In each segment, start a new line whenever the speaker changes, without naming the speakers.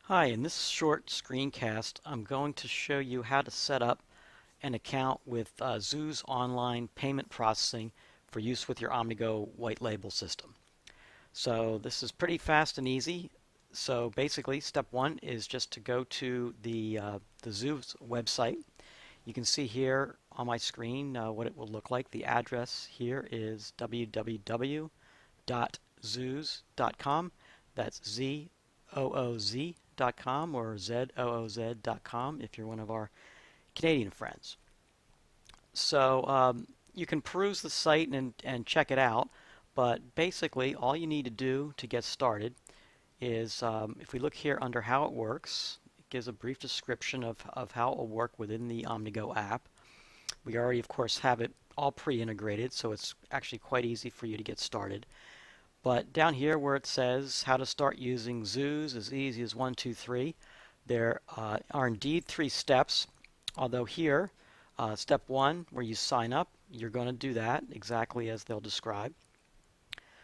Hi, in this short screencast, I'm going to show you how to set up an account with ZooZ online payment processing for use with your Omnego white label system. So this is pretty fast and easy. So basically, step one is just to go to the ZooZ website. You can see here on my screen what it will look like. The address here is www.zooz.com. That's ZOOZ.com or ZOOZ.com if you're one of our Canadian friends. So you can peruse the site and check it out, but basically all you need to do to get started is if we look here under how it works, it gives a brief description of how it will work within the Omnego app. We already, of course, have it all pre-integrated, so it's actually quite easy for you to get started. But down here where it says how to start using ZooZ, as easy as 1, 2, 3, there are indeed 3 steps, although here, step 1, where you sign up, you're going to do that exactly as they'll describe.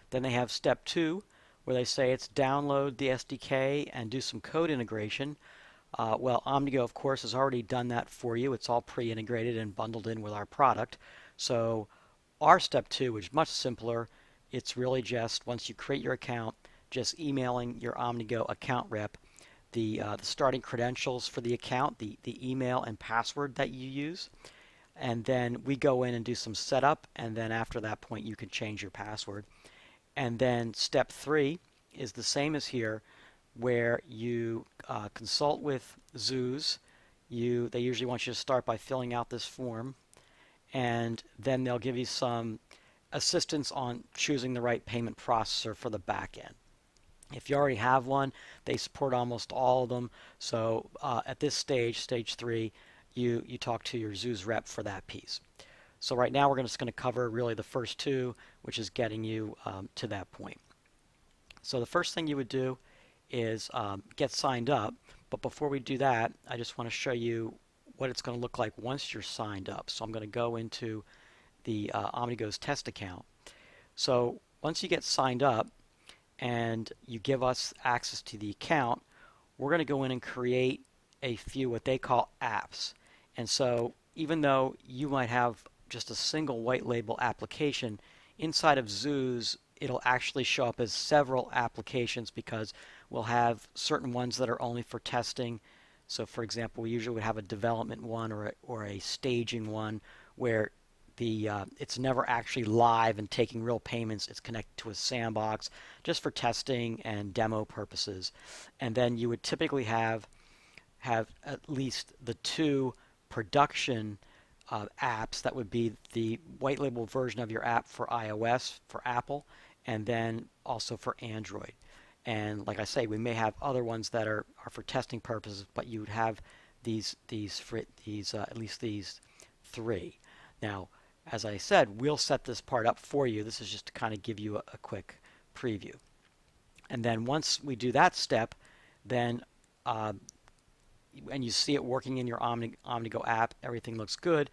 Then they have step 2, where they say it's download the SDK and do some code integration. Well, Omnego, of course, has already done that for you. It's all pre-integrated and bundled in with our product. So our step 2, which is much simpler, it's really just once you create your account, just emailing your Omnego account rep the starting credentials for the account, the email and password that you use, and then we go in and do some setup, and then after that point you can change your password. And then step 3 is the same as here, where you consult with ZooZ. They usually want you to start by filling out this form, and then they'll give you some assistance on choosing the right payment processor for the back end. If you already have one, they support almost all of them. So at this stage, stage 3, you talk to your ZooZ rep for that piece. So right now we're just going to cover really the first 2, which is getting you to that point. So the first thing you would do is get signed up. But before we do that, I just want to show you what it's going to look like once you're signed up. So I'm going to go into the Omnego's test account. So once you get signed up and you give us access to the account, we're going to go in and create a few what they call apps. And so even though you might have just a single white label application, inside of ZooZ it'll actually show up as several applications because we'll have certain ones that are only for testing. So for example, we usually would have a development one or a staging one where it's never actually live and taking real payments. It's connected to a sandbox just for testing and demo purposes. And then you would typically have at least the 2 production apps that would be the white label version of your app for iOS, for Apple, and then also for Android. And like I say, we may have other ones that are for testing purposes, but you would have at least these 3. Now, as I said, we'll set this part up for you. This is just to kind of give you a quick preview. And then once we do that step, then and you see it working in your Omnego app, everything looks good,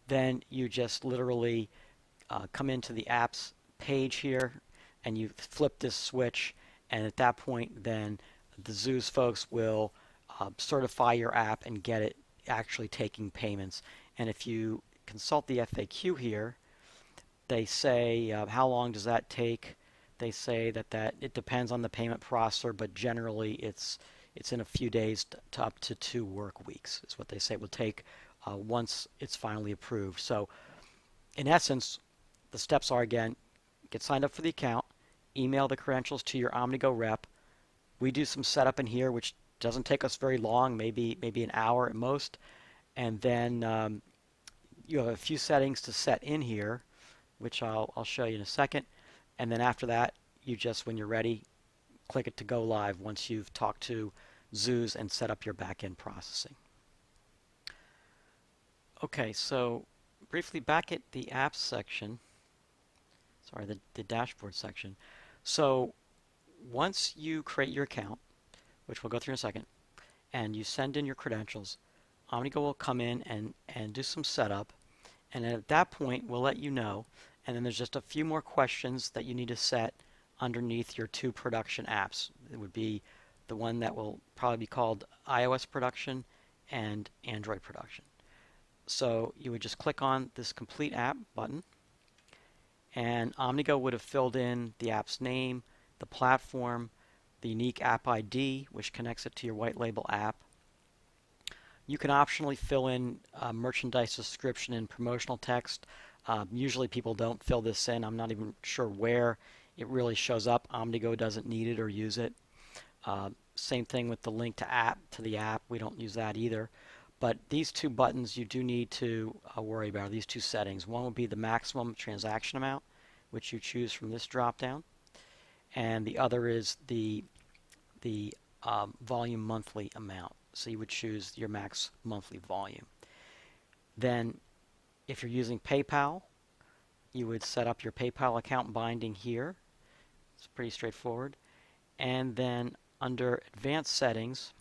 then you just literally come into the apps page here and you flip this switch, and at that point then the ZooZ folks will certify your app and get it actually taking payments. And if you consult the FAQ here, they say how long does that take? They say that it depends on the payment processor, but generally it's in a few days to up to 2 work weeks is what they say it will take once it's finally approved. So in essence, the steps are, again, get signed up for the account, email the credentials to your Omnego rep. We do some setup in here, which doesn't take us very long, maybe an hour at most, and then you have a few settings to set in here, which I'll show you in a second. And then after that, you just, when you're ready, click it to go live once you've talked to ZooZ and set up your back-end processing. Okay, so briefly back at the apps section, sorry, the dashboard section. So once you create your account, which we'll go through in a second, and you send in your credentials, Omnego will come in and do some setup. And at that point, we'll let you know. And then there's just a few more questions that you need to set underneath your 2 production apps. It would be the one that will probably be called iOS production and Android production. So you would just click on this complete app button, and Omnego would have filled in the app's name, the platform, the unique app ID, which connects it to your white label app. You can optionally fill in merchandise description and promotional text. Usually people don't fill this in. I'm not even sure where it really shows up. Omnego doesn't need it or use it. Same thing with the link to the app. We don't use that either. But these two buttons you do need to worry about, these two settings. One would be the maximum transaction amount, which you choose from this drop down. And the other is the volume monthly amount. So you would choose your max monthly volume. Then if you're using PayPal, you would set up your PayPal account binding here. It's pretty straightforward. And then under advanced settings,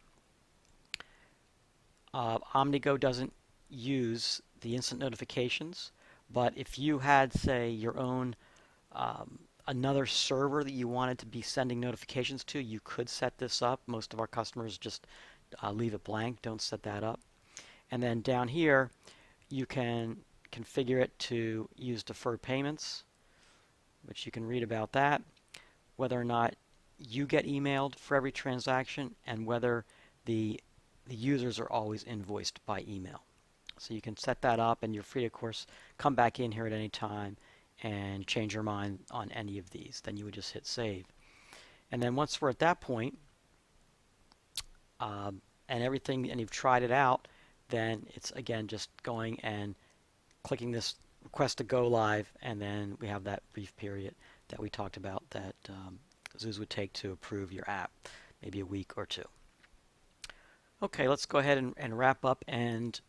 Omnego doesn't use the instant notifications, but if you had, say, your own another server that you wanted to be sending notifications to, you could set this up. Most of our customers just leave it blank, don't set that up. And then down here, you can configure it to use deferred payments, which you can read about that, whether or not you get emailed for every transaction, and whether the users are always invoiced by email. So you can set that up, and you're free, of course, come back in here at any time and change your mind on any of these. Then you would just hit save. And then once we're at that point, and you've tried it out, then it's again just going and clicking this request to go live, and then we have that brief period that we talked about that ZooZ would take to approve your app, maybe a week or two. Okay, let's go ahead and wrap up and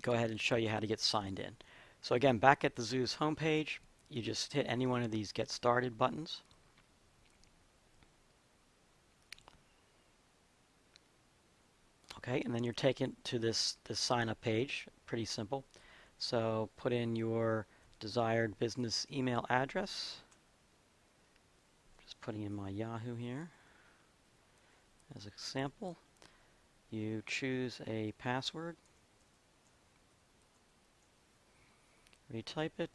go ahead and show you how to get signed in. So again, back at the ZooZ homepage, you just hit any one of these Get Started buttons. Okay, and then you're taken to this sign up page. Pretty simple. So put in your desired business email address. Just putting in my Yahoo here as an example. You choose a password. Retype it.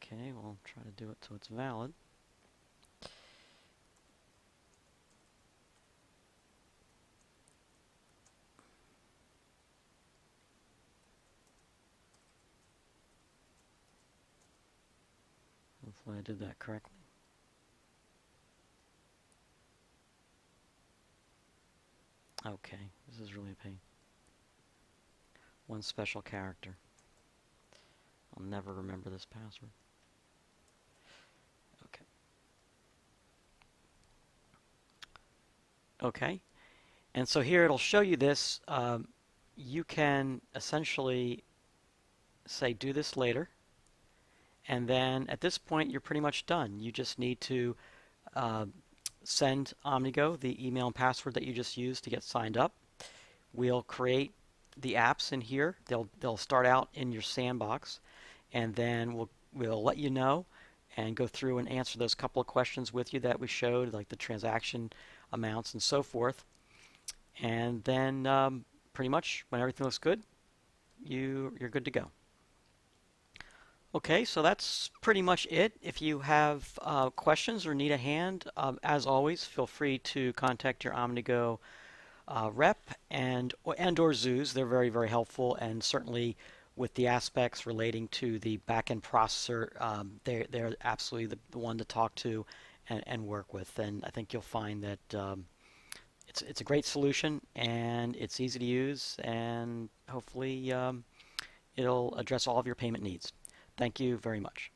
Okay, we'll try to do it so it's valid. Hopefully I did that correctly. Okay, this is really a pain. One special character. I'll never remember this password. Okay. Okay, and so here it'll show you this. You can essentially say do this later, and then at this point you're pretty much done. You just need to send Omnego the email and password that you just used to get signed up. We'll create the apps in here. They'll start out in your sandbox, and then we'll let you know and go through and answer those couple of questions with you that we showed, like the transaction amounts and so forth. And then pretty much when everything looks good, you're good to go. Okay, so that's pretty much it. If you have questions or need a hand, as always, feel free to contact your Omnego rep and or ZooZ. They're very, very helpful, and certainly with the aspects relating to the backend processor, they're absolutely the one to talk to and work with. And I think you'll find that it's a great solution, and it's easy to use, and hopefully it'll address all of your payment needs. Thank you very much.